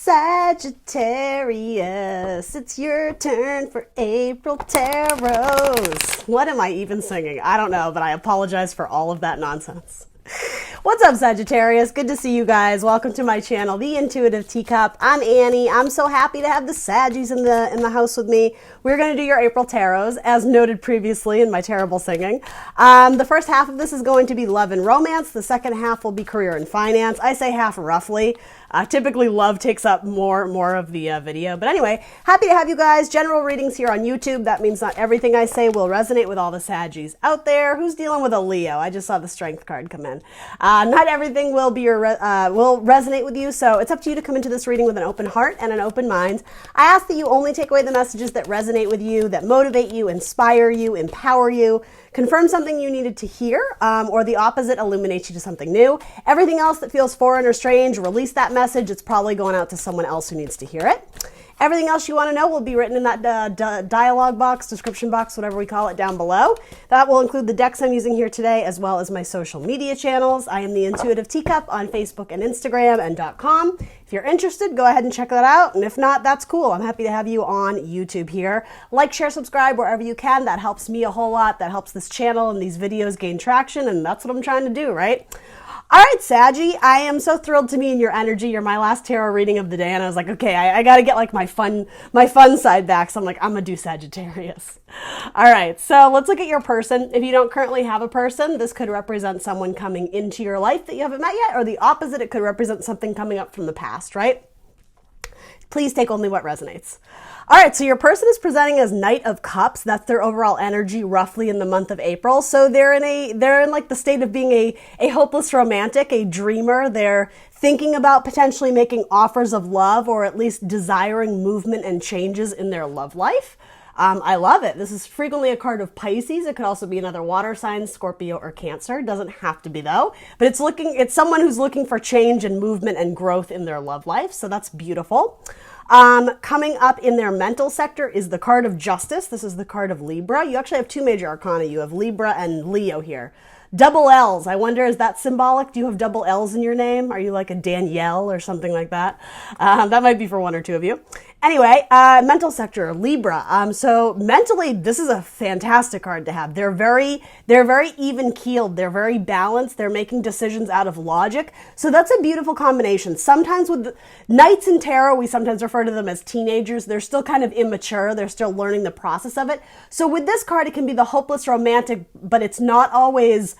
Sagittarius, it's your turn for April tarots. What am I even singing? I don't know, but I apologize for all of that nonsense. What's up, Sagittarius? Good to see you guys. Welcome to my channel, The Intuitive Teacup. I'm Annie. I'm so happy to have the Saggies in the house with me. We're going to do your April tarots, as noted previously in my terrible singing. The first half of this is going to be love and romance. The second half will be career and finance. I say half roughly. Typically, love takes up more of the video. But anyway, happy to have you guys. General readings here on YouTube. That means not everything I say will resonate with all the Saggies out there. Who's dealing with a Leo? I just saw the strength card come in. Not everything will resonate with you, so it's up to you to come into this reading with an open heart and an open mind. I ask that you only take away the messages that resonate with you, that motivate you, inspire you, empower you, confirm something you needed to hear, or the opposite, illuminates you to something new. Everything else that feels foreign or strange, release that message. It's probably going out to someone else who needs to hear it. Everything else you want to know will be written in that dialogue box, description box, whatever we call it, down below. That will include the decks I'm using here today, as well as my social media channels. I am the Intuitive Teacup on Facebook and Instagram and .com. If you're interested, go ahead and check that out. And if not, that's cool. I'm happy to have you on YouTube here. Like, share, subscribe wherever you can. That helps me a whole lot. That helps this channel and these videos gain traction. And that's what I'm trying to do, right? All right, Saggy, I am so thrilled to be in your energy. You're my last tarot reading of the day, and I was like, okay, I got to get like my fun side back. So I'm like, I'm gonna do Sagittarius. All right, so let's look at your person. If you don't currently have a person, this could represent someone coming into your life that you haven't met yet, or the opposite, it could represent something coming up from the past, right? Please take only what resonates. All right, so your person is presenting as Knight of Cups. That's their overall energy roughly in the month of April. So they're in like the state of being a hopeless romantic, a dreamer. They're thinking about potentially making offers of love, or at least desiring movement and changes in their love life. I love it. This is frequently a card of Pisces. It could also be another water sign, Scorpio or Cancer. Doesn't have to be though, but it's someone who's looking for change and movement and growth in their love life. So that's beautiful. Coming up in their mental sector is the card of Justice. This is the card of Libra. You actually have two major arcana. You have Libra and Leo here. Double L's. I wonder, is that symbolic? Do you have double L's in your name? Are you like a Danielle or something like that? That might be for one or two of you. Anyway, mental sector, Libra. So mentally, this is a fantastic card to have. They're very even keeled. They're very balanced. They're making decisions out of logic. So that's a beautiful combination. Sometimes with Knights in tarot, we sometimes refer to them as teenagers. They're still kind of immature. They're still learning the process of it. So with this card, it can be the hopeless romantic, but it's not always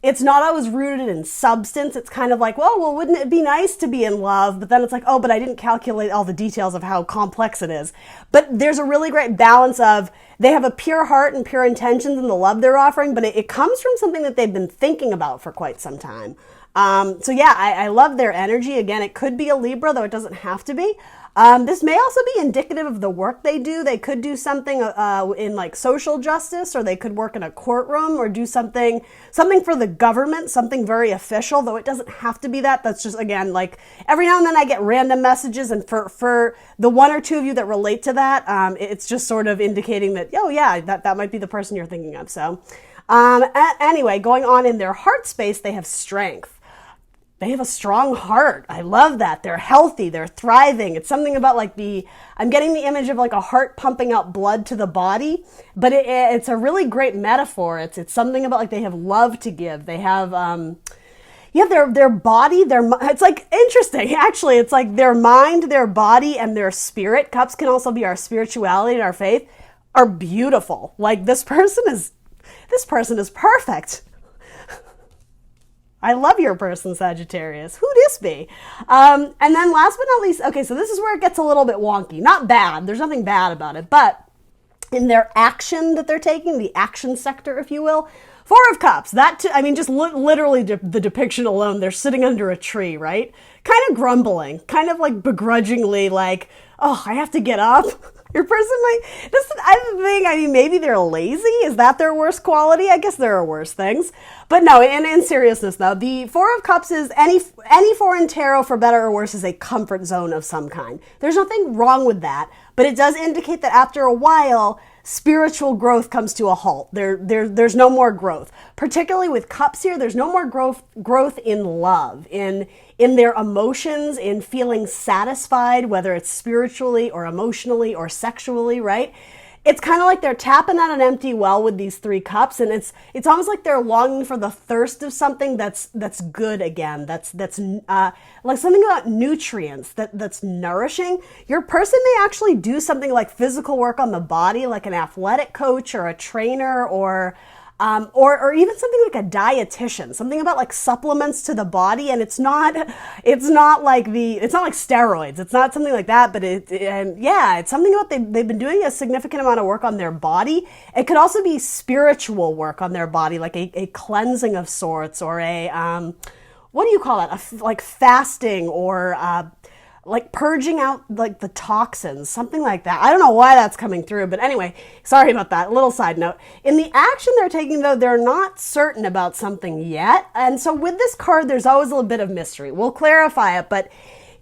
rooted in substance. It's kind of like, well, wouldn't it be nice to be in love? But then it's like, oh, but I didn't calculate all the details of how complex it is. But there's a really great balance of, they have a pure heart and pure intentions in the love they're offering, but it comes from something that they've been thinking about for quite some time. So yeah, I love their energy. Again, it could be a Libra, though it doesn't have to be. This may also be indicative of the work they do. They could do something in like social justice, or they could work in a courtroom, or do something for the government, something very official, though it doesn't have to be that. That's just, again, like every now and then I get random messages, and for the one or two of you that relate to that, it's just sort of indicating that, oh yeah, that might be the person you're thinking of. So anyway, going on in their heart space, they have strength. They have a strong heart. I love that. They're healthy. They're thriving. It's something about like I'm getting the image of like a heart pumping out blood to the body, but it's a really great metaphor. It's something about like they have love to give. They have, their body, it's like interesting. Actually, it's like their mind, their body, and their spirit. Cups can also be our spirituality and our faith, are beautiful. Like this person is perfect. I love your person, Sagittarius. Who this be? And then last but not least, okay, so this is where it gets a little bit wonky. Not bad. There's nothing bad about it. But in their action that they're taking, the action sector, if you will, Four of Cups. That, just literally the depiction alone, they're sitting under a tree, right? Kind of grumbling, kind of like begrudgingly like, oh, I have to get up. Your person maybe they're lazy. Is that their worst quality? I guess there are worse things. But no, in seriousness though, the Four of Cups is any four in tarot, for better or worse, is a comfort zone of some kind. There's nothing wrong with that, but it does indicate that after a while, spiritual growth comes to a halt. There's no more growth. Particularly with Cups here, there's no more growth in love, in in their emotions, in feeling satisfied, whether it's spiritually or emotionally or sexually, right? It's kind of like they're tapping at an empty well with these 3 cups, and it's almost like they're longing for the thirst of something that's good again. That's like something about nutrients that's nourishing. Your person may actually do something like physical work on the body, like an athletic coach or a trainer, or even something like a dietitian, something about like supplements to the body. And it's not like steroids. It's not something like that, but it's something about they've been doing a significant amount of work on their body. It could also be spiritual work on their body, like a cleansing of sorts, or what do you call that? Like fasting, or like purging out like the toxins, something like that. I don't know why that's coming through, but anyway, sorry about that. Little side note. In the action they're taking, though, they're not certain about something yet. And so with this card, there's always a little bit of mystery. We'll clarify it, but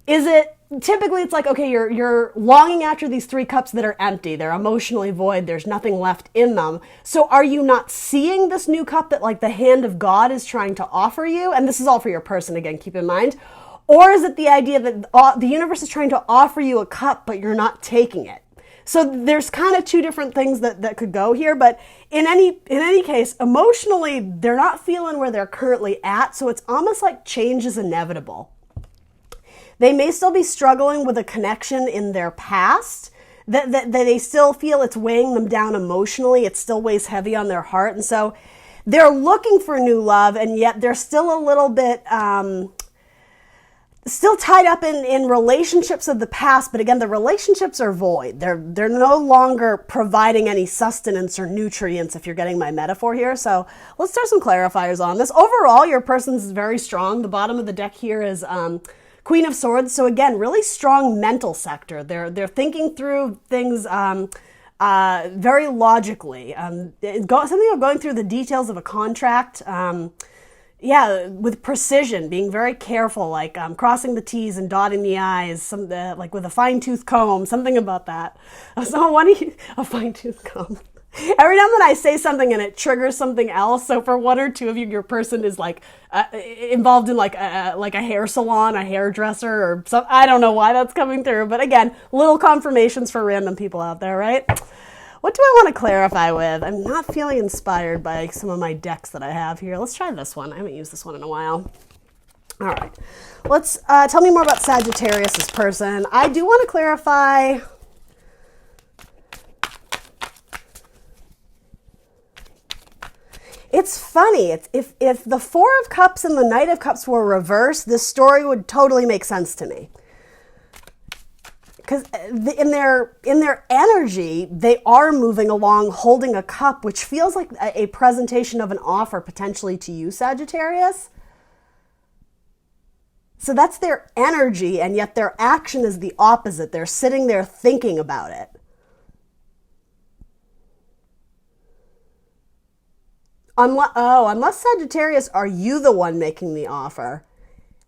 typically it's like, okay, you're longing after these 3 cups that are empty. They're emotionally void. There's nothing left in them. So are you not seeing this new cup that like the hand of God is trying to offer you? And this is all for your person, again, keep in mind. Or is it the idea that the universe is trying to offer you a cup, but you're not taking it? So there's kind of 2 different things that could go here. But in any case, emotionally, they're not feeling where they're currently at. So it's almost like change is inevitable. They may still be struggling with a connection in their past, that they still feel it's weighing them down emotionally. It still weighs heavy on their heart. And so they're looking for new love, and yet they're still a little bit still tied up in relationships of the past. But again, the relationships are void. They're no longer providing any sustenance or nutrients, if you're getting my metaphor here. So let's start some clarifiers on this. Overall, your person's very strong. The bottom of the deck here is Queen of Swords. So again, really strong mental sector. They're thinking through things very logically. Something about going through the details of a contract. With precision, being very careful, like crossing the T's and dotting the I's, like with a fine-tooth comb, something about that. So a fine-tooth comb. Every now and then I say something and it triggers something else. So for 1 or 2 of you, your person is like involved in like a hair salon, a hairdresser, or some. I don't know why that's coming through, but again, little confirmations for random people out there, right? What do I want to clarify with? I'm not feeling inspired by some of my decks that I have here. Let's try this one. I haven't used this one in a while. All right. Let's tell me more about Sagittarius' person. I do want to clarify. It's funny. If the 4 of Cups and the Knight of Cups were reversed, this story would totally make sense to me. Because in their energy, they are moving along holding a cup, which feels like a presentation of an offer potentially to you, Sagittarius. So that's their energy, and yet their action is the opposite. They're sitting there thinking about it. Unless Sagittarius, are you the one making the offer?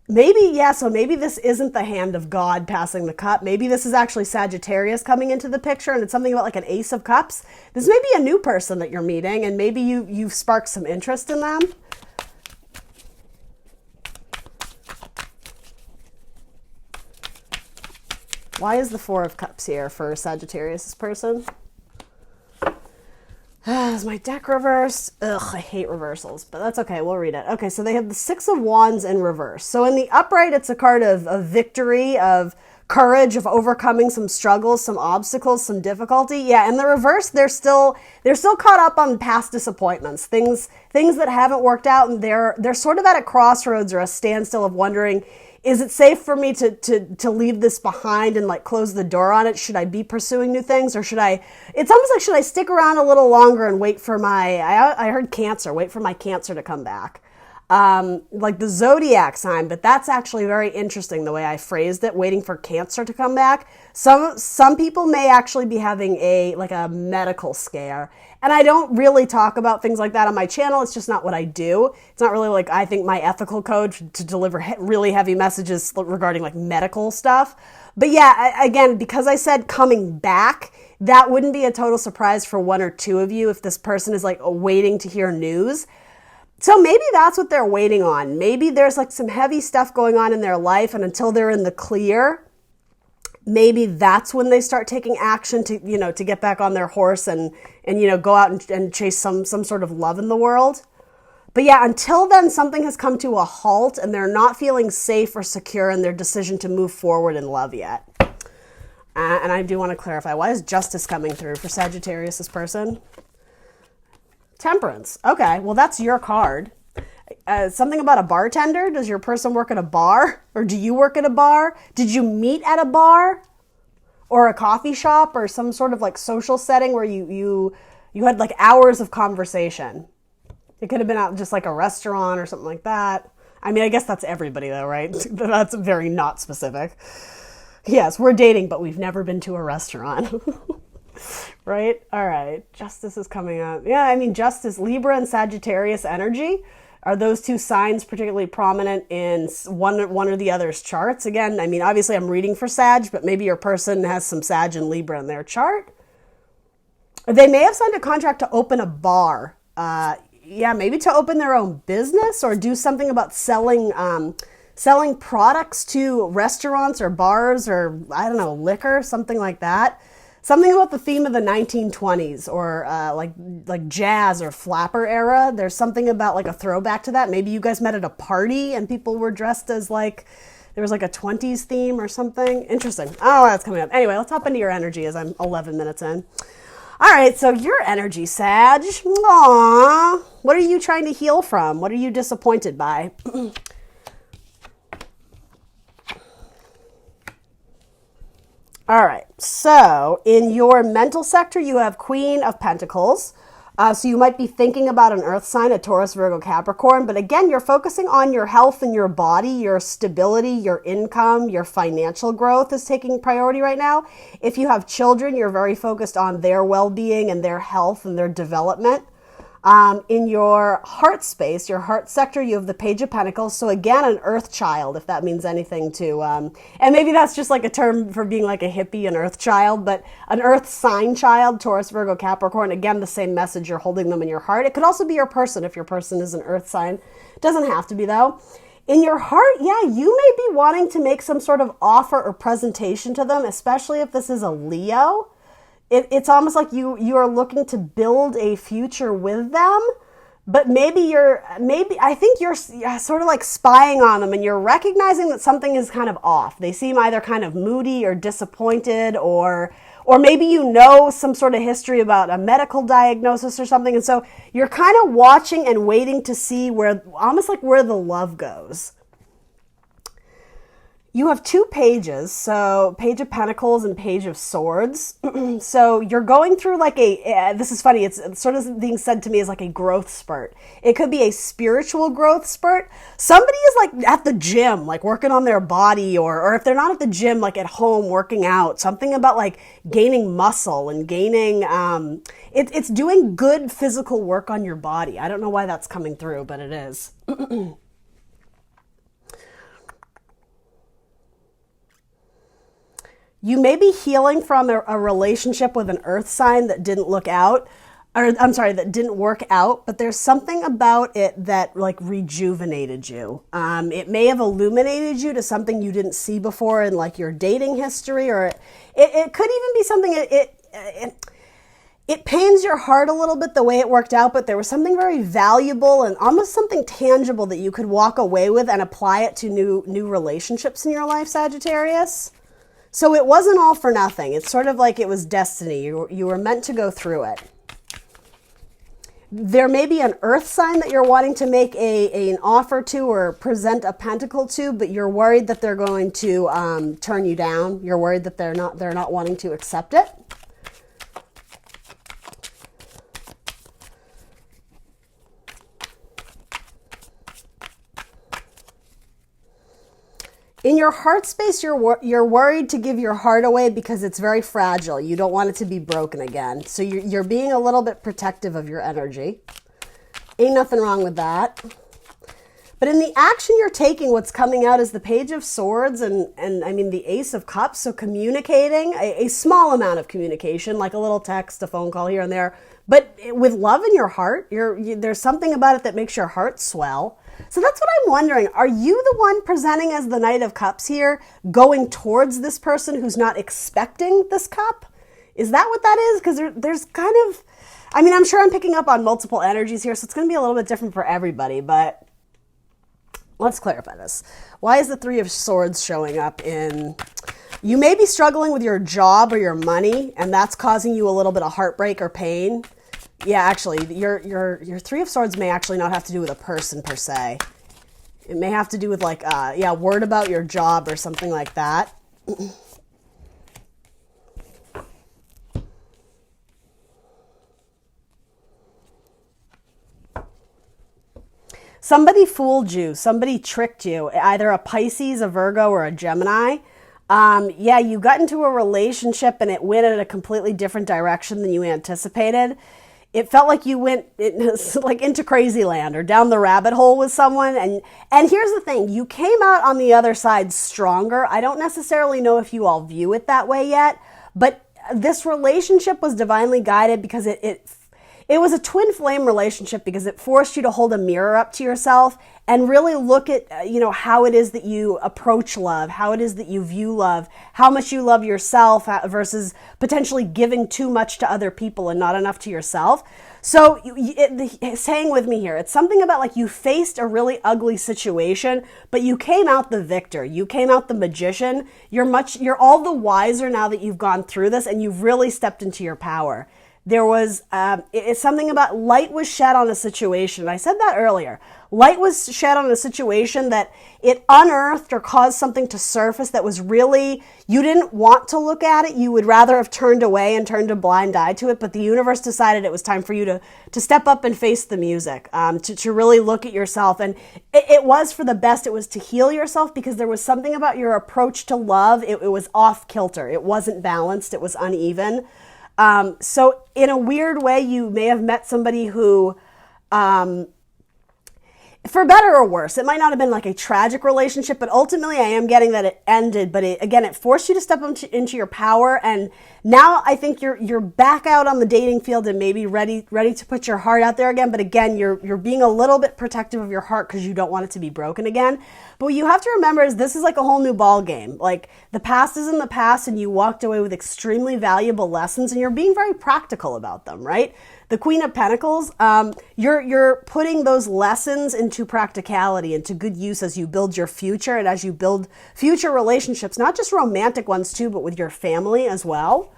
Maybe, so maybe this isn't the hand of God passing the cup. Maybe this is actually Sagittarius coming into the picture, and it's something about like an Ace of Cups. This may be a new person that you're meeting, and maybe you've sparked some interest in them. Why is the 4 of Cups here for Sagittarius' person? Is my deck reversed? Ugh, I hate reversals, but that's okay. We'll read it. Okay, so they have the 6 of Wands in reverse. So in the upright, it's a card of victory, of courage, of overcoming some struggles, some obstacles, some difficulty. Yeah, in the reverse, they're still caught up on past disappointments, things that haven't worked out, and they're sort of at a crossroads or a standstill of wondering, is it safe for me to leave this behind and like close the door on it? Should I be pursuing new things, or it's almost like, should I stick around a little longer and wait for I heard Cancer, wait for my Cancer to come back. Like the zodiac sign, but that's actually very interesting the way I phrased it, waiting for Cancer to come back. Some people may actually be having a medical scare. And I don't really talk about things like that on my channel. It's just not what I do. It's not really like, I think, my ethical code to deliver really heavy messages regarding like medical stuff. But yeah, again, because I said coming back, that wouldn't be a total surprise for 1 or 2 of you if this person is like waiting to hear news. So maybe that's what they're waiting on. Maybe there's like some heavy stuff going on in their life, and until they're in the clear, maybe that's when they start taking action to, to get back on their horse and go out and chase some sort of love in the world. But yeah, until then, something has come to a halt and they're not feeling safe or secure in their decision to move forward in love yet. And I do want to clarify, why is justice coming through for Sagittarius, this person? Temperance. Okay, well, that's your card. Something about a bartender? Does your person work at a bar? Or do you work at a bar? Did you meet at a bar? Or a coffee shop? Or some sort of like social setting where you had like hours of conversation? It could have been out just like a restaurant or something like that. I mean, I guess that's everybody though, right? That's very not specific. Yes, we're dating, but we've never been to a restaurant. Right? All right. Justice is coming up. Yeah, I mean, Justice, Libra and Sagittarius energy. Are those two signs particularly prominent in one or the other's charts? Again, I mean, obviously I'm reading for Sag, but maybe your person has some Sag and Libra in their chart. They may have signed a contract to open a bar. Yeah, maybe to open their own business or do something about selling products to restaurants or bars or, I don't know, liquor, something like that. Something about the theme of the 1920s or like jazz or flapper era. There's something about like a throwback to that. Maybe you guys met at a party and people were dressed as like, there was like a 20s theme or something. Interesting. Oh, that's coming up. Anyway, let's hop into your energy as I'm 11 minutes in. All right, so your energy, Sag. Aww. What are you trying to heal from? What are you disappointed by? All right, so in your mental sector, you have Queen of Pentacles. So you might be thinking about an earth sign, a Taurus, Virgo, Capricorn. But again, you're focusing on your health and your body, your stability, your income, your financial growth is taking priority right now. If you have children, you're very focused on their well-being and their health and their development. In your heart space, your heart sector, you have the Page of Pentacles. So again, an earth child, if that means anything to, and maybe that's just like a term for being like a hippie, an earth child, but an earth sign child, Taurus, Virgo, Capricorn, again, the same message, you're holding them in your heart. It could also be your person if your person is an earth sign. Doesn't have to be though. In your heart, yeah, you may be wanting to make some sort of offer or presentation to them, especially if this is a Leo. It's almost like you are looking to build a future with them, but I think you're sort of like spying on them and you're recognizing that something is kind of off. They seem either kind of moody or disappointed or maybe some sort of history about a medical diagnosis or something. And so you're kind of watching and waiting to see almost like where the love goes. You have two pages, so Page of Pentacles and Page of Swords. So you're going through like this is funny, it's sort of being said to me as like a growth spurt. It could be a spiritual growth spurt. Somebody is like at the gym, like working on their body, or if they're not at the gym, like at home working out. Something about like gaining muscle and gaining, it's doing good physical work on your body. I don't know why that's coming through, but it is. You may be healing from a relationship with an earth sign that didn't that didn't work out, but there's something about it that like rejuvenated you. It may have illuminated you to something you didn't see before in like your dating history, or it could even be something, it pains your heart a little bit the way it worked out, but there was something very valuable and almost something tangible that you could walk away with and apply it to new relationships in your life, Sagittarius. So it wasn't all for nothing. It's sort of like it was destiny. You were meant to go through it. There may be an earth sign that you're wanting to make an offer to or present a pentacle to, but you're worried that they're going to turn you down. You're worried that they're not wanting to accept it. In your heart space, you're worried to give your heart away because it's very fragile. You don't want it to be broken again. So you're being a little bit protective of your energy. Ain't nothing wrong with that. But in the action you're taking, what's coming out is the Page of Swords and I mean the Ace of Cups. So communicating, a small amount of communication, like a little text, a phone call here and there. But with love in your heart, there's something about it that makes your heart swell. So that's what I'm wondering. Are you the one presenting as the Knight of Cups here, going towards this person who's not expecting this cup? Is that what that is? Because there's kind of, I mean, I'm sure I'm picking up on multiple energies here, so it's going to be a little bit different for everybody, but let's clarify this. Why is the Three of Swords showing up in... You may be struggling with your job or your money, and that's causing you a little bit of heartbreak or pain. Yeah, actually, your Three of Swords may actually not have to do with a person per se. It may have to do with like, word about your job or something like that. Somebody fooled you. Somebody tricked you. Either a Pisces, a Virgo, or a Gemini. You got into a relationship and it went in a completely different direction than you anticipated. It felt like you went like into crazy land or down the rabbit hole with someone. And here's the thing, you came out on the other side stronger. I don't necessarily know if you all view it that way yet, but this relationship was divinely guided because it was a twin flame relationship because it forced you to hold a mirror up to yourself and really look at, how it is that you approach love, how it is that you view love, how much you love yourself versus potentially giving too much to other people and not enough to yourself. So hang with me here. It's something about like you faced a really ugly situation, but you came out the victor. You came out the magician. You're all the wiser now that you've gone through this and you've really stepped into your power. There was, it's something about light was shed on a situation. I said that earlier. Light was shed on a situation that it unearthed or caused something to surface that was really, you didn't want to look at it. You would rather have turned away and turned a blind eye to it. But the universe decided it was time for you to step up and face the music, to really look at yourself. And it was for the best. It was to heal yourself because there was something about your approach to love. It was off kilter. It wasn't balanced. It was uneven. So in a weird way, you may have met somebody who, for better or worse, it might not have been like a tragic relationship, but ultimately I am getting that it ended, but it forced you to step into your power. And now I think you're back out on the dating field and maybe ready to put your heart out there again. But again, you're being a little bit protective of your heart because you don't want it to be broken again. But what you have to remember is this is like a whole new ball game. Like the past is in the past and you walked away with extremely valuable lessons and you're being very practical about them, right? The Queen of Pentacles, you're putting those lessons into practicality, into good use as you build your future and as you build future relationships, not just romantic ones too, but with your family as well.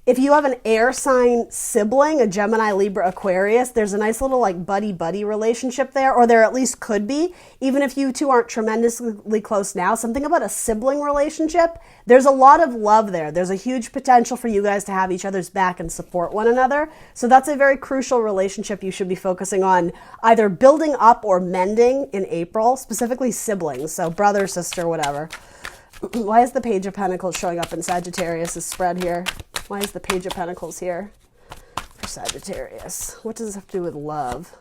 If you have an air sign sibling, a Gemini, Libra, Aquarius, there's a nice little like buddy-buddy relationship there, or there at least could be, even if you two aren't tremendously close now. Something about a sibling relationship, there's a lot of love there. There's a huge potential for you guys to have each other's back and support one another. So that's a very crucial relationship you should be focusing on either building up or mending in April, specifically siblings, so brother, sister, whatever. Why is the Page of Pentacles showing up in Sagittarius' spread here? Why is the Page of Pentacles here for Sagittarius? What does this have to do with love?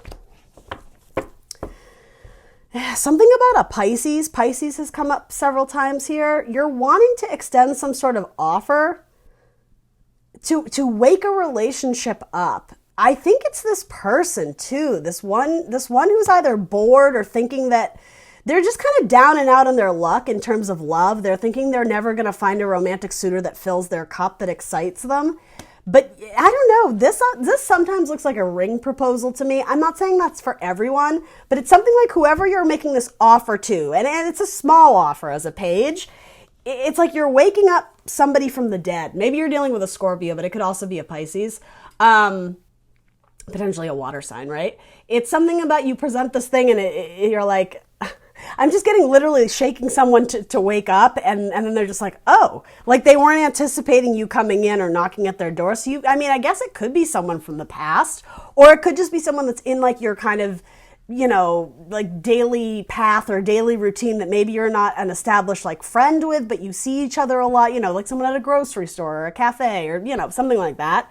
Something about a Pisces. Pisces has come up several times here. You're wanting to extend some sort of offer to wake a relationship up. I think it's this person too. This one who's either bored or thinking that they're just kind of down and out on their luck in terms of love. They're thinking they're never going to find a romantic suitor that fills their cup, that excites them. But I don't know, this sometimes looks like a ring proposal to me. I'm not saying that's for everyone, but it's something like whoever you're making this offer to, and it's a small offer as a page, it's like you're waking up somebody from the dead. Maybe you're dealing with a Scorpio, but it could also be a Pisces. Potentially a water sign, right? It's something about you present this thing and you're like... I'm just getting literally shaking someone to wake up and then they're just like, oh, like they weren't anticipating you coming in or knocking at their door. So I guess it could be someone from the past, or it could just be someone that's in like your kind of, like daily path or daily routine that maybe you're not an established like friend with, but you see each other a lot, like someone at a grocery store or a cafe or, something like that.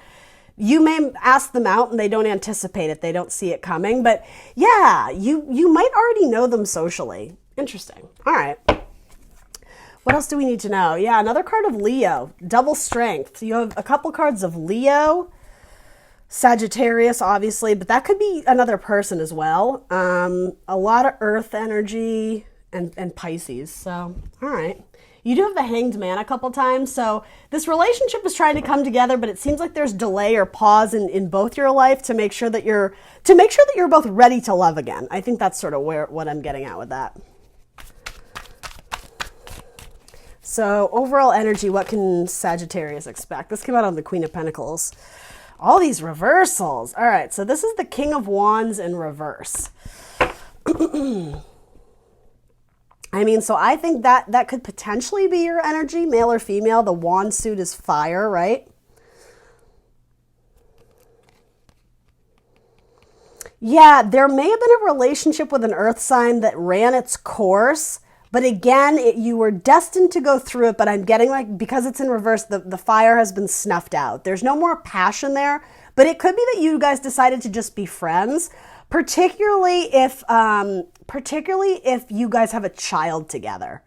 You may ask them out and they don't anticipate it. They don't see it coming. But yeah, you might already know them socially. Interesting. All right. What else do we need to know? Yeah, another card of Leo. Double strength. You have a couple cards of Leo, Sagittarius, obviously, but that could be another person as well. A lot of earth energy and Pisces. So, all right. You do have the Hanged Man a couple times, so this relationship is trying to come together, but it seems like there's delay or pause in both your life to make sure that you're both ready to love again. I think that's sort of what I'm getting at with that. So overall energy, what can Sagittarius expect? This came out on the Queen of Pentacles. All these reversals. All right, so this is the King of Wands in reverse. I mean, so I think that could potentially be your energy, male or female. The wand suit is fire, right? Yeah, there may have been a relationship with an earth sign that ran its course, but again, you were destined to go through it, but I'm getting like, because it's in reverse, the fire has been snuffed out. There's no more passion there, but it could be that you guys decided to just be friends. Particularly if you guys have a child together,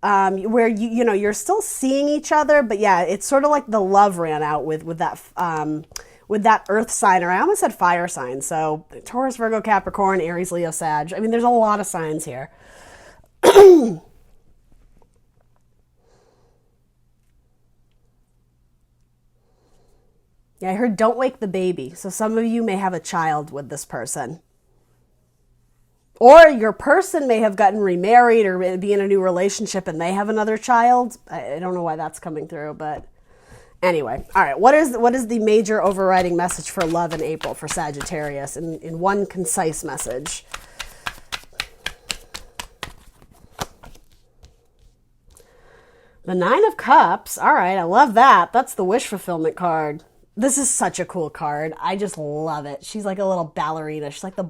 where you're still seeing each other, but yeah, it's sort of like the love ran out with that earth sign, or I almost said fire sign. So Taurus, Virgo, Capricorn, Aries, Leo, Sag. I mean, there's a lot of signs here. Yeah, I heard don't wake the baby. So some of you may have a child with this person. Or your person may have gotten remarried or be in a new relationship and they have another child. I don't know why that's coming through, but anyway. All right, what is the major overriding message for love in April for Sagittarius in one concise message? The Nine of Cups. All right, I love that. That's the wish fulfillment card. This is such a cool card. I just love it. She's like a little ballerina. She's like the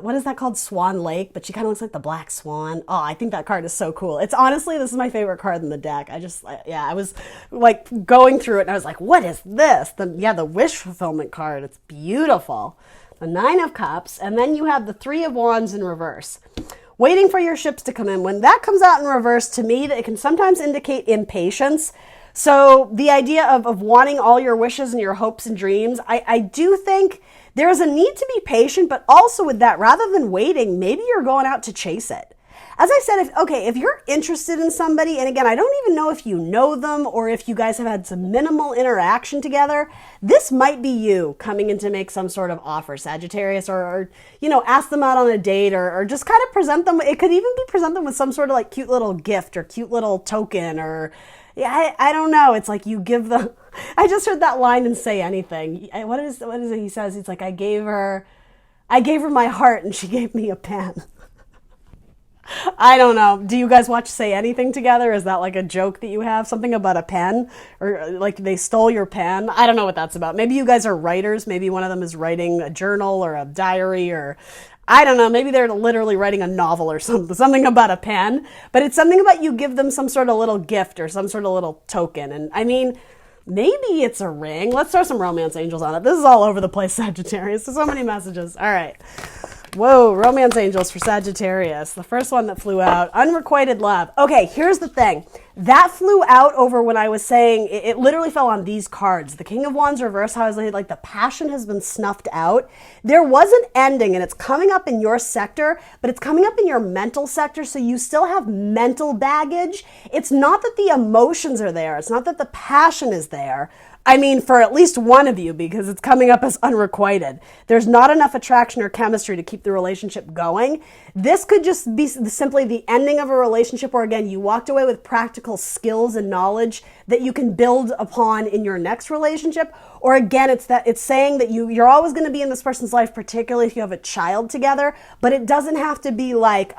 what is that called? Swan Lake, but she kind of looks like the Black Swan. Oh, I think that card is so cool. It's honestly, this is my favorite card in the deck. I was like going through it and I was like, what is this? The wish fulfillment card. It's beautiful. The Nine of Cups, and then you have the Three of Wands in reverse. Waiting for your ships to come in. When that comes out in reverse, to me, it can sometimes indicate impatience. So the idea of wanting all your wishes and your hopes and dreams, I do think there is a need to be patient, but also with that, rather than waiting, maybe you're going out to chase it. As I said, if you're interested in somebody, and again, I don't even know if you know them or if you guys have had some minimal interaction together, this might be you coming in to make some sort of offer, Sagittarius, or ask them out on a date, or just kind of present them. It could even be present them with some sort of like cute little gift or cute little token, or yeah, I don't know. It's like you give them. I just heard that line in Say Anything. What is it he says? He's like, I gave her my heart and she gave me a pen. I don't know. Do you guys watch Say Anything together? Is that like a joke that you have? Something about a pen? Or like they stole your pen? I don't know what that's about. Maybe you guys are writers. Maybe one of them is writing a journal or a diary, or I don't know. Maybe they're literally writing a novel or something about a pen. But it's something about you give them some sort of little gift or some sort of little token. And I mean, maybe it's a ring. Let's throw some romance angels on it. This is all over the place, Sagittarius. There's so many messages. All right. Whoa, romance angels for Sagittarius. The first one that flew out, unrequited love. Okay, here's the thing. That flew out over when I was saying, it literally fell on these cards. The King of Wands reverse, how I was like, the passion has been snuffed out. There was an ending, and it's coming up in your sector, but it's coming up in your mental sector, so you still have mental baggage. It's not that the emotions are there. It's not that the passion is there. I mean, for at least one of you, because it's coming up as unrequited. There's not enough attraction or chemistry to keep the relationship going. This could just be simply the ending of a relationship where, again, you walked away with practical skills and knowledge that you can build upon in your next relationship. Or again, it's saying that you're always going to be in this person's life, particularly if you have a child together, but it doesn't have to be like,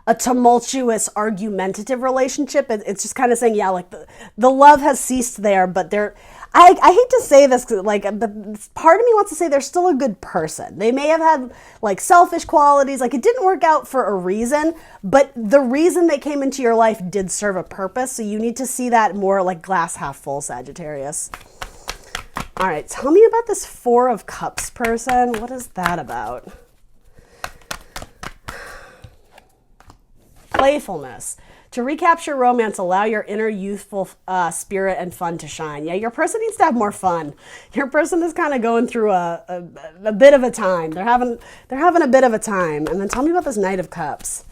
a tumultuous, argumentative relationship. It's just kind of saying, yeah, like the love has ceased there, but I hate to say this, like, but part of me wants to say they're still a good person. They may have had like selfish qualities, like it didn't work out for a reason, but the reason they came into your life did serve a purpose. So you need to see that more like glass half full, Sagittarius. All right, tell me about this Four of Cups person. What is that about? Playfulness. To recapture romance, allow your inner youthful spirit and fun to shine. Yeah, your person needs to have more fun. Your person is kind of going through a bit of a time. They're having a bit of a time. And then tell me about this Knight of Cups.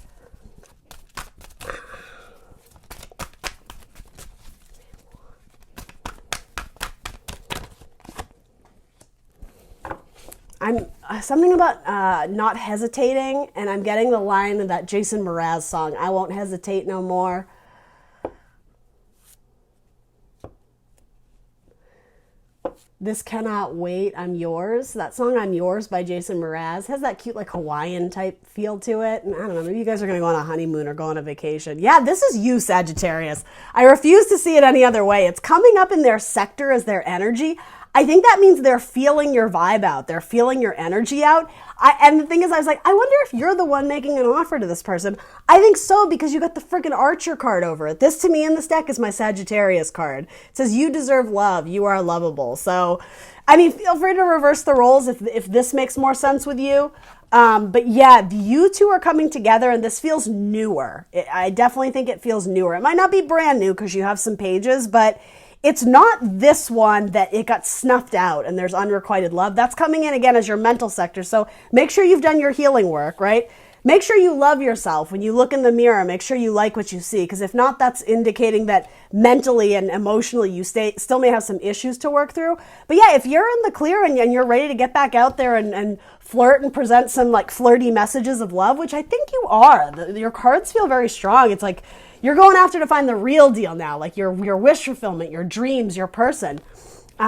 I'm something about not hesitating, and I'm getting the line of that Jason Mraz song, I won't hesitate no more. This cannot wait, I'm yours. That song, I'm Yours by Jason Mraz, has that cute like Hawaiian type feel to it. And I don't know, maybe you guys are going to go on a honeymoon or go on a vacation. Yeah, this is you, Sagittarius. I refuse to see it any other way. It's coming up in their sector as their energy. I think that means they're feeling your vibe out. They're feeling your energy out. And the thing is, I was like, I wonder if you're the one making an offer to this person. I think so, because you got the freaking Archer card over it. This to me in this deck is my Sagittarius card. It says, you deserve love. You are lovable. So, I mean, feel free to reverse the roles if this makes more sense with you. But yeah, you two are coming together and this feels newer. I definitely think it feels newer. It might not be brand new because you have some pages, but it's not this one that it got snuffed out and there's unrequited love. That's coming in again as your mental sector. So make sure you've done your healing work, right? Make sure you love yourself. When you look in the mirror, make sure you like what you see. Because if not, that's indicating that mentally and emotionally you still may have some issues to work through. But yeah, if you're in the clear and you're ready to get back out there and flirt and present some like flirty messages of love, which I think you are. Your cards feel very strong. It's like you're going after to find the real deal now, like your wish fulfillment, your dreams, your person.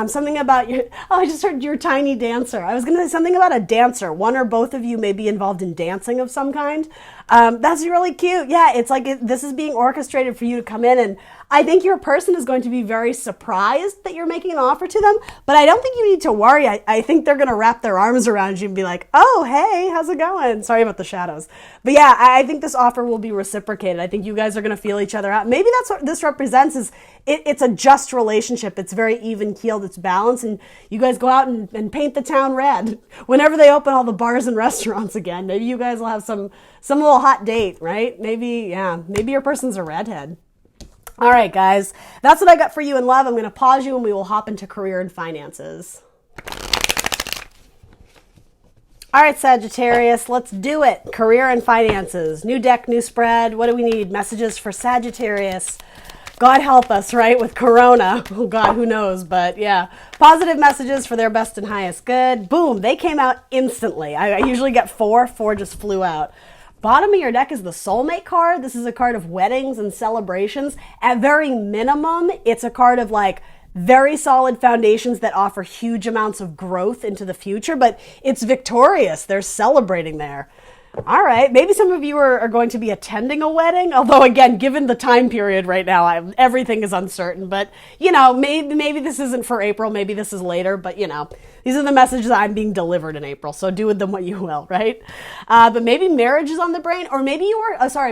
Something about your, I just heard your tiny dancer. I was going to say something about a dancer. One or both of you may be involved in dancing of some kind. That's really cute. Yeah, it's like this is being orchestrated for you to come in, and I think your person is going to be very surprised that you're making an offer to them, but I don't think you need to worry. I think they're going to wrap their arms around you and be like, oh, hey, how's it going? Sorry about the shadows. But yeah, I think this offer will be reciprocated. I think you guys are going to feel each other out. Maybe that's what this represents is it's a just relationship. It's very even keeled. It's balanced. And you guys go out and paint the town red. Whenever they open all the bars and restaurants again, maybe you guys will have some little hot date, right? Maybe your person's a redhead. All right, guys, that's what I got for you in love. I'm going to pause you and we will hop into career and finances. All right, Sagittarius, let's do it. Career and finances. New deck, new spread. What do we need? Messages for Sagittarius. God help us, right? With Corona. Oh, God, who knows? But yeah, positive messages for their best and highest good. Boom, they came out instantly. I usually get four just flew out. Bottom of your deck is the soulmate card. This is a card of weddings and celebrations. At very minimum, it's a card of like very solid foundations that offer huge amounts of growth into the future, but it's victorious. They're celebrating there. All right, maybe some of you are going to be attending a wedding, although again, given the time period right now, everything is uncertain, but you know, maybe this isn't for April, maybe this is later, but you know, these are the messages I'm being delivered in April, so do with them what you will, right? But maybe marriage is on the brain, or maybe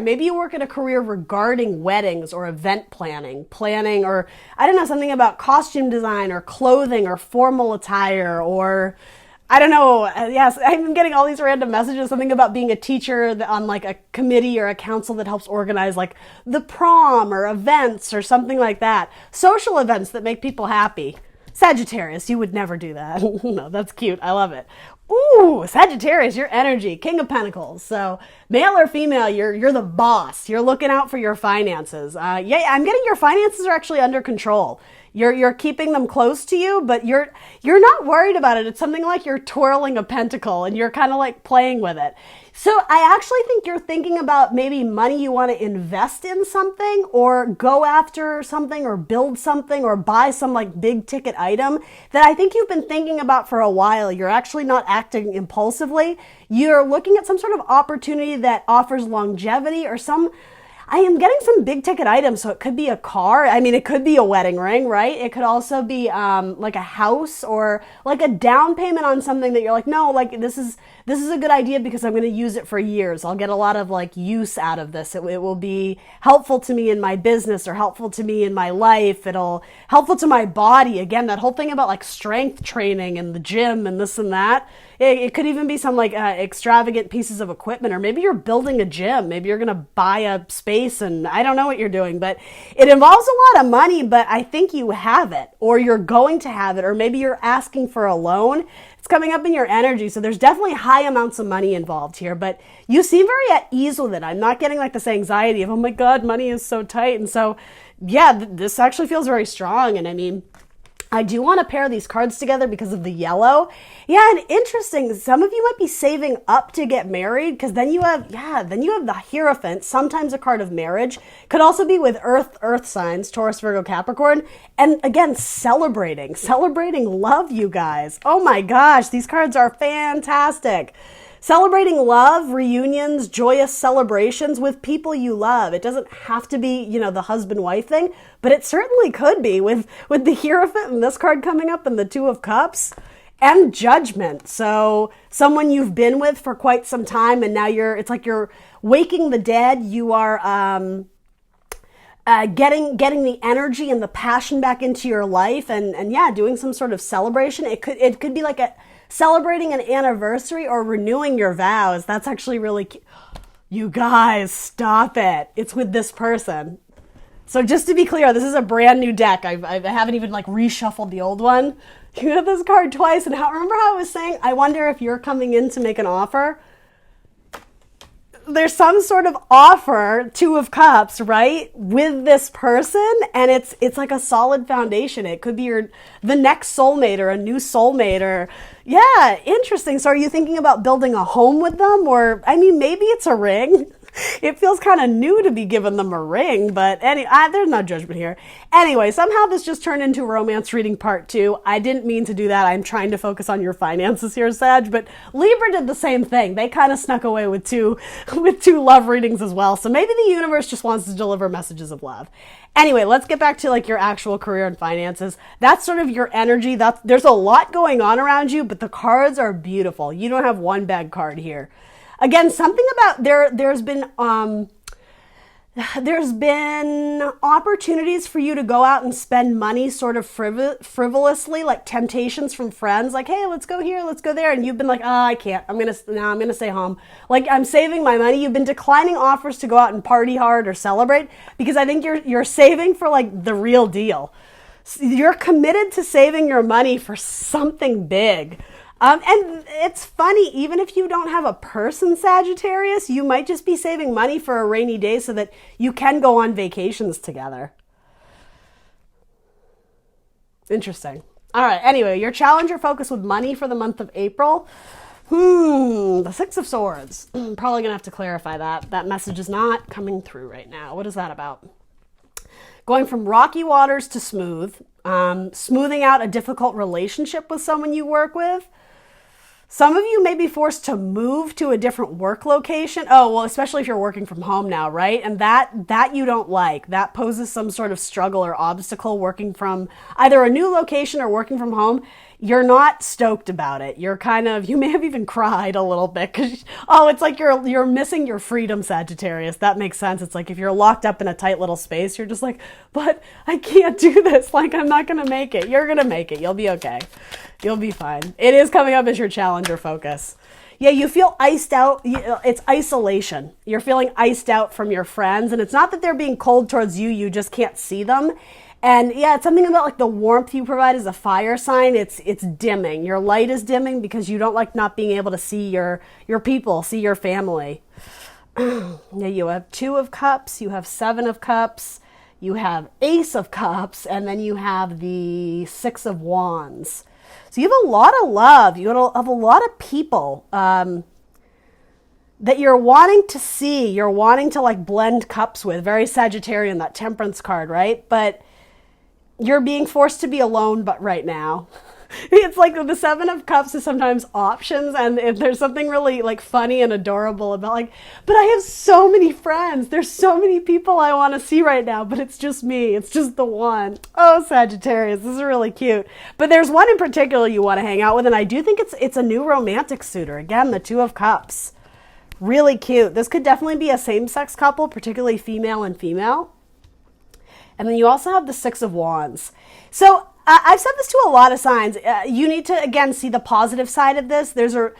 maybe you work in a career regarding weddings or event planning, or I don't know, something about costume design or clothing or formal attire or I don't know. Yes, I'm getting all these random messages. Something about being a teacher on like a committee or a council that helps organize like the prom or events or something like that. Social events that make people happy. Sagittarius, you would never do that. No, that's cute. I love it. Ooh, Sagittarius, your energy, King of Pentacles. So male or female, you're the boss. You're looking out for your finances. Yeah, I'm getting your finances are actually under control. You're keeping them close to you, but you're not worried about it. It's something like you're twirling a pentacle and you're kind of like playing with it. So I actually think you're thinking about maybe money you want to invest in something or go after something or build something or buy some like big ticket item that I think you've been thinking about for a while. You're actually not acting impulsively. You're looking at some sort of opportunity that offers longevity or some, I am getting some big ticket items, so it could be a car. I mean, it could be a wedding ring, right? It could also be like a house or like a down payment on something that you're like, no, like this is a good idea because I'm going to use it for years. I'll get a lot of like use out of this. It will be helpful to me in my business or helpful to me in my life. It'll helpful to my body. Again, that whole thing about like strength training and the gym and this and that. It could even be some like extravagant pieces of equipment, or maybe you're building a gym. Maybe you're going to buy a space, and I don't know what you're doing, but it involves a lot of money, but I think you have it, or you're going to have it, or maybe you're asking for a loan. It's coming up in your energy. So there's definitely high amounts of money involved here, but you seem very at ease with it. I'm not getting like this anxiety of, oh my God, money is so tight. And so, yeah, this actually feels very strong. And I mean, I do want to pair these cards together because of the yellow. Yeah, and interesting. Some of you might be saving up to get married because then you have the Hierophant, sometimes a card of marriage. Could also be with earth signs, Taurus, Virgo, Capricorn. And again, celebrating love, you guys. Oh my gosh, these cards are fantastic. Celebrating love, reunions, joyous celebrations with people you love. It doesn't have to be, the husband-wife thing, but it certainly could be with the Hierophant and this card coming up and the Two of Cups and Judgment. So someone you've been with for quite some time and now it's like you're waking the dead. You are getting the energy and the passion back into your life and yeah, doing some sort of celebration. It could be like celebrating an anniversary or renewing your vows. That's actually really cute. You guys, stop it. It's with this person. So just to be clear, this is a brand new deck. I haven't even like reshuffled the old one. You have this card twice. And remember how I was saying, I wonder if you're coming in to make an offer? There's some sort of offer, Two of Cups, right, with this person, and it's like a solid foundation. It could be the next soulmate or a new soulmate, or yeah, interesting. So are you thinking about building a home with them, or I mean, maybe it's a ring? It feels kind of new to be giving them a ring, but there's no judgment here. Anyway, somehow this just turned into romance reading part 2. I didn't mean to do that. I'm trying to focus on your finances here, Sag, but Libra did the same thing. They kind of snuck away with two love readings as well. So maybe the universe just wants to deliver messages of love. Anyway, let's get back to like your actual career and finances. That's sort of your energy. There's a lot going on around you, but the cards are beautiful. You don't have one bad card here. Again, something about there's been opportunities for you to go out and spend money sort of frivolously, like temptations from friends, like, hey, let's go here, let's go there. And you've been like, oh, I can't. I'm going to stay home. Like, I'm saving my money. You've been declining offers to go out and party hard or celebrate because I think you're saving for like the real deal. You're committed to saving your money for something big. And it's funny, even if you don't have a person, Sagittarius, you might just be saving money for a rainy day so that you can go on vacations together. Interesting. All right. Anyway, your challenge or focus with money for the month of April. The Six of Swords. Probably going to have to clarify that. That message is not coming through right now. What is that about? Going from rocky waters to smooth. Smoothing out a difficult relationship with someone you work with. Some of you may be forced to move to a different work location. Oh, well, especially if you're working from home now, right? And that you don't like. That poses some sort of struggle or obstacle working from either a new location or working from home. You're not stoked about it. You may have even cried a little bit because, it's like you're missing your freedom, Sagittarius. That makes sense. It's like if you're locked up in a tight little space, you're just like, but I can't do this. Like, I'm not going to make it. You're going to make it. You'll be okay. You'll be fine. It is coming up as your challenge or focus. Yeah, you feel iced out. It's isolation. You're feeling iced out from your friends. And it's not that they're being cold towards you. You just can't see them. And yeah, it's something about like the warmth you provide as a fire sign. It's dimming. Your light is dimming because you don't like not being able to see your people, see your family. Yeah, you have Two of Cups, you have Seven of Cups, you have Ace of Cups, and then you have the Six of Wands. So you have a lot of love. You have a lot of people that you're wanting to see. You're wanting to like blend cups with. Very Sagittarian, that Temperance card, right? But you're being forced to be alone, but right now. It's like the Seven of Cups is sometimes options, and if there's something really like funny and adorable about like, but I have so many friends. There's so many people I want to see right now, but it's just me. It's just the one. Oh, Sagittarius, this is really cute. But there's one in particular you want to hang out with, and I do think it's a new romantic suitor. Again, the Two of Cups. Really cute. This could definitely be a same-sex couple, particularly female and female. And then you also have the Six of Wands. So I've said this to a lot of signs. You need to, again, see the positive side of this. There's a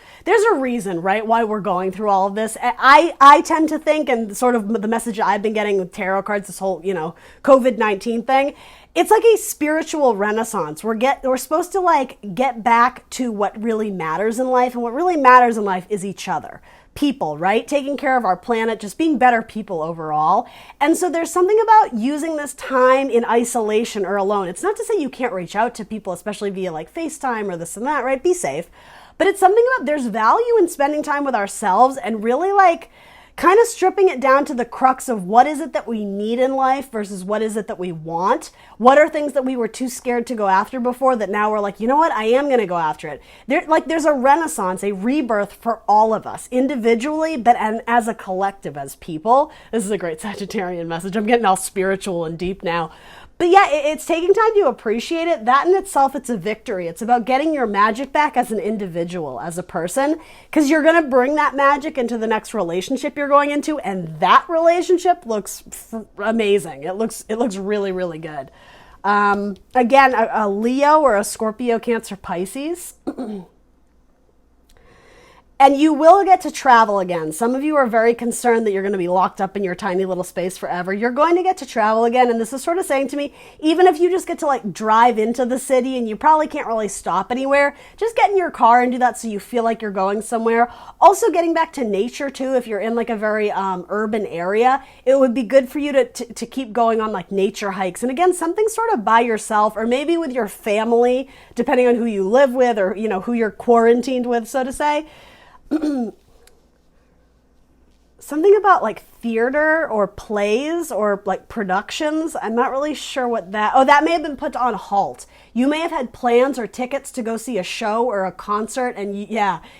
reason, right, why we're going through all of this. I tend to think, and sort of the message I've been getting with tarot cards, this whole, COVID-19 thing, it's like a spiritual renaissance. We're supposed to like get back to what really matters in life. And what really matters in life is each other. People, right? Taking care of our planet, just being better people overall. And so there's something about using this time in isolation or alone. It's not to say you can't reach out to people, especially via like FaceTime or this and that, right? Be safe. But it's something about there's value in spending time with ourselves and really like kind of stripping it down to the crux of what is it that we need in life versus what is it that we want. What are things that we were too scared to go after before that now we're like, you know what, I am going to go after it. There's a renaissance, a rebirth for all of us individually, but and as a collective, as people. This is a great Sagittarian message. I'm getting all spiritual and deep now. But yeah, it's taking time to appreciate it. That in itself, it's a victory. It's about getting your magic back as an individual, as a person, because you're going to bring that magic into the next relationship you're going into, and that relationship looks amazing. It looks really, really good. Again, a Leo or a Scorpio, Cancer, Pisces. And you will get to travel again. Some of you are very concerned that you're going to be locked up in your tiny little space forever. You're going to get to travel again. And this is sort of saying to me, even if you just get to like drive into the city and you probably can't really stop anywhere, just get in your car and do that so you feel like you're going somewhere. Also getting back to nature too. If you're in like a very urban area, it would be good for you to keep going on like nature hikes. And again, something sort of by yourself or maybe with your family, depending on who you live with or, who you're quarantined with, so to say. Something about like theater or plays or like productions. I'm not really sure what that may have been put on halt. You may have had plans or tickets to go see a show or a concert and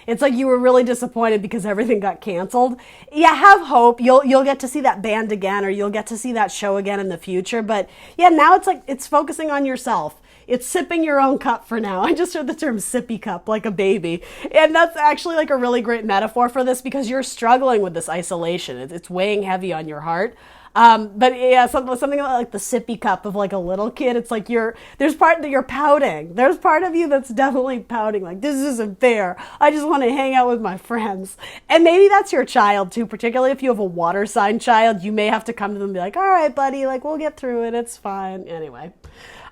it's like you were really disappointed because everything got canceled. Yeah, have hope. You'll get to see that band again or you'll get to see that show again in the future. But yeah, now it's like it's focusing on yourself. It's sipping your own cup for now. I just heard the term sippy cup, like a baby. And that's actually like a really great metaphor for this because you're struggling with this isolation. It's weighing heavy on your heart. But yeah, something like the sippy cup of like a little kid. It's like there's part that you're pouting. There's part of you that's definitely pouting. Like, this isn't fair. I just want to hang out with my friends. And maybe that's your child too, particularly if you have a water sign child. You may have to come to them and be like, all right, buddy, like we'll get through it. It's fine. Anyway.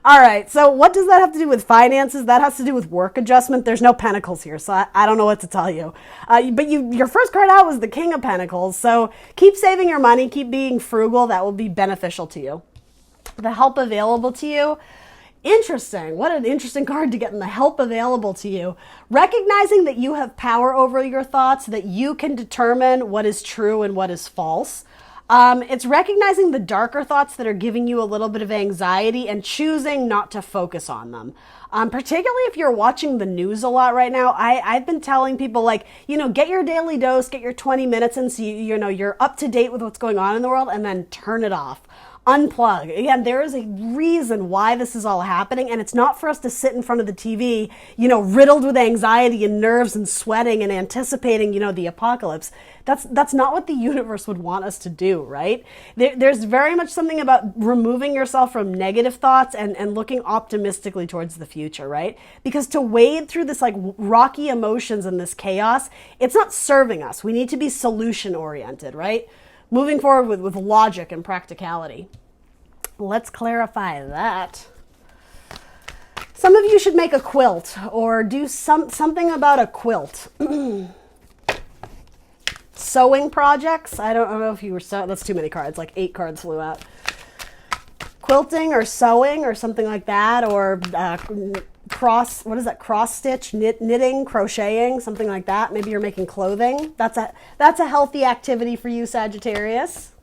All right, so what does that have to do with finances? That has to do with work adjustment. There's no pentacles here, so I don't know what to tell you. But your first card out was the King of Pentacles, so keep saving your money, keep being frugal. That will be beneficial to you. The help available to you. Interesting. What an interesting card to get in the help available to you. Recognizing that you have power over your thoughts, that you can determine what is true and what is false. It's recognizing the darker thoughts that are giving you a little bit of anxiety and choosing not to focus on them. Particularly if you're watching the news a lot right now, I've been telling people like, get your daily dose, get your 20 minutes in so you're up to date with what's going on in the world and then turn it off. Unplug. Again, there is a reason why this is all happening, and it's not for us to sit in front of the TV, riddled with anxiety and nerves and sweating and anticipating, the apocalypse. That's not what the universe would want us to do, right? There's very much something about removing yourself from negative thoughts and looking optimistically towards the future, right? Because to wade through this like rocky emotions and this chaos, it's not serving us. We need to be solution oriented, right? Moving forward with logic and practicality. Let's clarify that. Some of you should make a quilt or do something about a quilt. Sewing projects. I don't know if you were sewing. That's too many cards. Like 8 cards flew out. Quilting or sewing or something like that. Or cross stitch, knitting, crocheting, something like that. Maybe you're making clothing. That's a healthy activity for you, Sagittarius.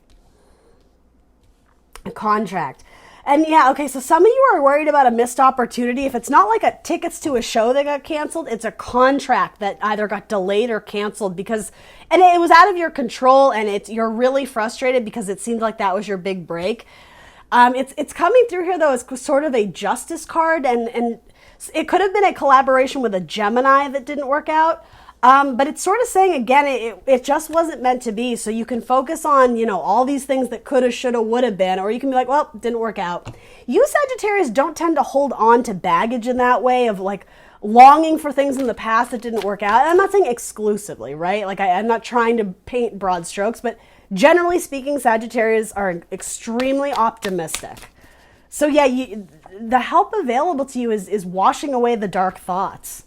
A contract. And yeah, okay, so some of you are worried about a missed opportunity. If it's not like a tickets to a show that got canceled, it's a contract that either got delayed or canceled because, and it was out of your control, and you're really frustrated because it seemed like that was your big break. It's coming through here though as sort of a justice card, and it could have been a collaboration with a Gemini that didn't work out. But it's sort of saying, again, it just wasn't meant to be. So you can focus on, all these things that coulda, shoulda, woulda been, or you can be like, well, didn't work out. You Sagittarius don't tend to hold on to baggage in that way of like longing for things in the past that didn't work out. And I'm not saying exclusively, right? Like I'm not trying to paint broad strokes, but generally speaking, Sagittarius are extremely optimistic. So yeah, the help available to you is washing away the dark thoughts.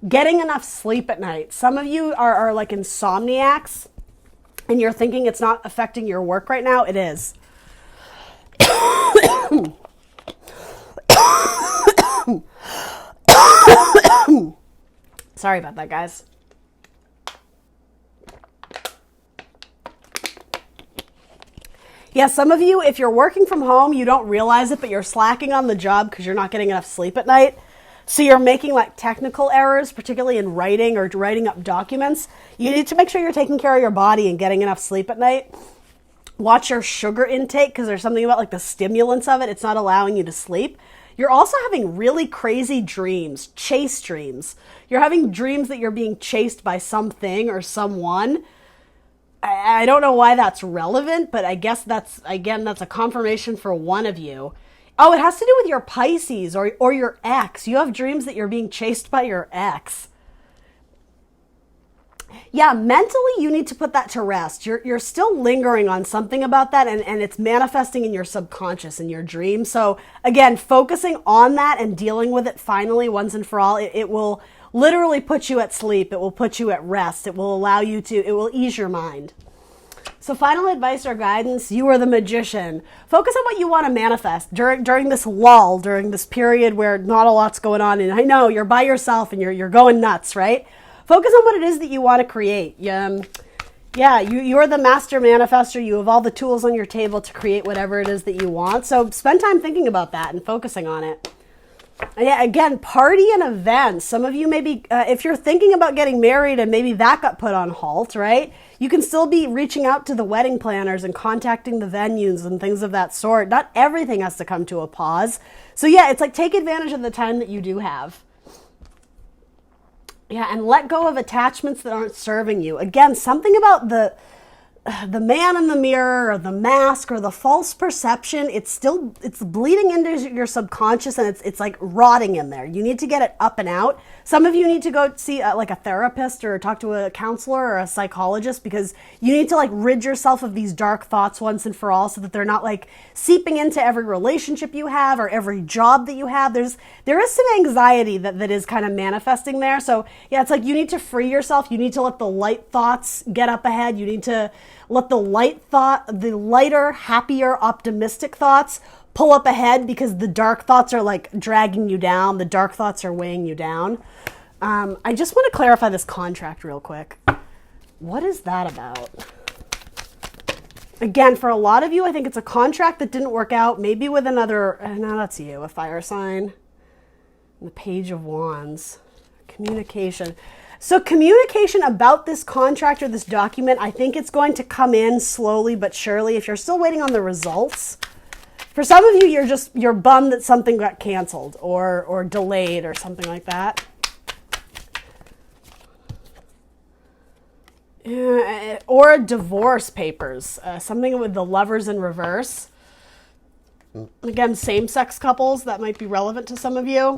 Getting enough sleep at night. Some of you are like insomniacs and you're thinking it's not affecting your work right now. It is. Sorry about that, guys. Yeah, some of you, if you're working from home, you don't realize it, but you're slacking on the job because you're not getting enough sleep at night. So you're making like technical errors, particularly in writing or writing up documents. You need to make sure you're taking care of your body and getting enough sleep at night. Watch your sugar intake because there's something about like the stimulants of it. It's not allowing you to sleep. You're also having really crazy dreams, chase dreams. You're having dreams that you're being chased by something or someone. I don't know why that's relevant, but I guess that's a confirmation for one of you. Oh, it has to do with your Pisces or your ex. You have dreams that you're being chased by your ex. Yeah, mentally you need to put that to rest. You're still lingering on something about that, and it's manifesting in your subconscious, in your dreams. So again, focusing on that and dealing with it finally once and for all, it will literally put you at sleep. It will put you at rest. It will allow you to, it will ease your mind. So final advice or guidance, you are the magician. Focus on what you want to manifest during this lull, during this period where not a lot's going on. And I know you're by yourself and you're going nuts, right? Focus on what it is that you want to create. You're the master manifester. You have all the tools on your table to create whatever it is that you want. So spend time thinking about that and focusing on it. Yeah, again, party and events. Some of you maybe, if you're thinking about getting married and maybe that got put on halt, right? You can still be reaching out to the wedding planners and contacting the venues and things of that sort. Not everything has to come to a pause. So yeah, it's like take advantage of the time that you do have. Yeah, and let go of attachments that aren't serving you. Again, something about the man in the mirror or the mask or the false perception, it's bleeding into your subconscious, and it's like rotting in there. You need to get it up and out. Some of you need to go see like a therapist or talk to a counselor or a psychologist, because you need to like rid yourself of these dark thoughts once and for all, so that they're not like seeping into every relationship you have or every job that you have. There is some anxiety that is kind of manifesting there. So yeah, it's like you need to free yourself. You need to let the light thoughts get up ahead. You need to let the lighter, happier, optimistic thoughts pull up ahead, because the dark thoughts are like dragging you down. The dark thoughts are weighing you down. I just want to clarify this contract real quick. What is that about? Again, for a lot of you, I think it's a contract that didn't work out, maybe with another, no, that's you, a fire sign. The Page of Wands. Communication. So communication about this contract or this document, I think it's going to come in slowly but surely. If you're still waiting on the results, for some of you, you're bummed that something got canceled or delayed or something like that. Or divorce papers, something with the Lovers in reverse. Again, same-sex couples, that might be relevant to some of you.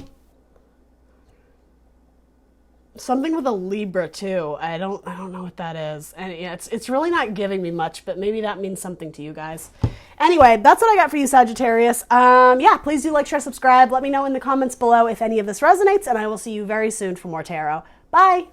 Something with a Libra too. I don't know what that is. And yeah, it's really not giving me much, but maybe that means something to you guys. Anyway, that's what I got for you, Sagittarius. Yeah, please do like, share, subscribe. Let me know in the comments below if any of this resonates, and I will see you very soon for more tarot. Bye.